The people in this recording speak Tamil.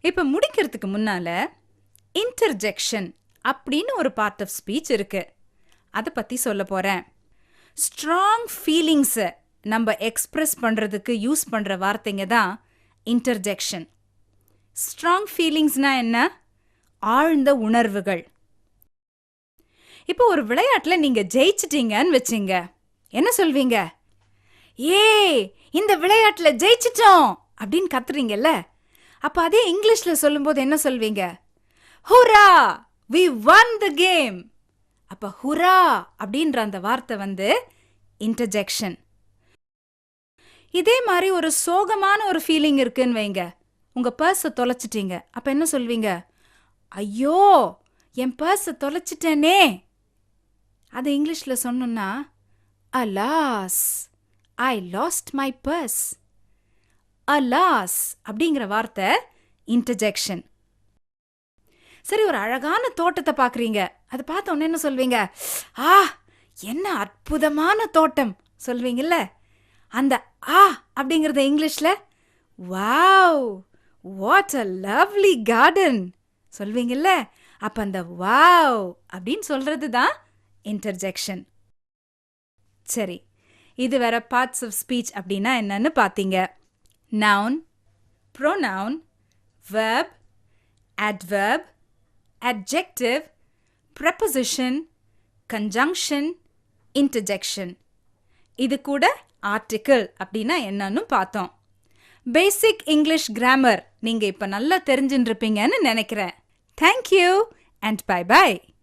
இப்ப முடிக்கிறதுக்கு முன்னால இன்டர்ஜெக்ஷன் அப்படின்னு ஒரு பார்ட் ஆஃப் ஸ்பீச் இருக்கு. அதை பத்தி சொல்ல போறேன். ஸ்ட்ராங் ஃபீலிங்ஸை நம்ம எக்ஸ்பிரஸ் பண்றதுக்கு யூஸ் பண்ற வார்த்தைங்க தான் இன்டர்ஜெக்ஷன். ஸ்ட்ராங் ஃபீலிங்ஸ்னா என்ன? ஆழ்ந்த உணர்வுகள். இப்போ ஒரு விளையாட்டுல நீங்க ஜெயிச்சிட்டீங்கன்னு வச்சுங்க, என்ன சொல்வீங்க? ஏ, இந்த விளையாட்டுல ஜெயிச்சிட்டோம் அப்படின்னு கத்துறீங்கல்ல. அப்ப அதே இங்கிலீஷ்ல சொல்லும்போது என்ன சொல்வீங்க? Hurrah, we won the game. அப்ப ஹுரா அப்படின்ற அந்த வார்த்தை வந்து இன்டர்ஜெக்ஷன். இதே மாதிரி ஒரு சோகமான ஒரு ஃபீலிங் இருக்குன்னு வைங்க. உங்க பர்ஸை தொலைச்சிட்டீங்க. அப்ப என்ன சொல்வீங்க? ஐயோ, என் பர்ஸை தொலைச்சிட்டேனே. அது இங்கிலீஷ்ல சொன்னோம்னா alas, I last my purse. Alas அப்படிங்கிற வார்த்தை இன்டர்ஜெக்ஷன். சரி, ஒரு அழகான தோட்டத்தை பார்க்குறீங்க. அதை பார்த்த உடனே என்ன சொல்வீங்க? ஆ, என்ன அற்புதமான தோட்டம் சொல்வீங்கல்ல. அந்த ஆ அப்படிங்கிறத இங்கிலீஷ்ல wow, what a lovely garden சொல்வீங்கல்ல. அப்ப அந்த வாவ் அப்படின்னு சொல்றது தான் இன்டர்ஜெக்ஷன். சரி, இது வேற பார்ட்ஸ் ஆஃப் ஸ்பீச் அப்படின்னா என்னன்னு பார்த்தீங்க. Noun, pronoun, verb, adverb, adjective, preposition, conjunction, interjection. இது கூட ஆர்டிக்கிள் அப்படின்னா என்னன்னு பார்த்தோம். பேசிக் இங்கிலீஷ் கிராமர் நீங்க இப்ப நல்லா தெரிஞ்சுட்டு இருப்பீங்கன்னு நினைக்கிறேன். Thank you and bye by.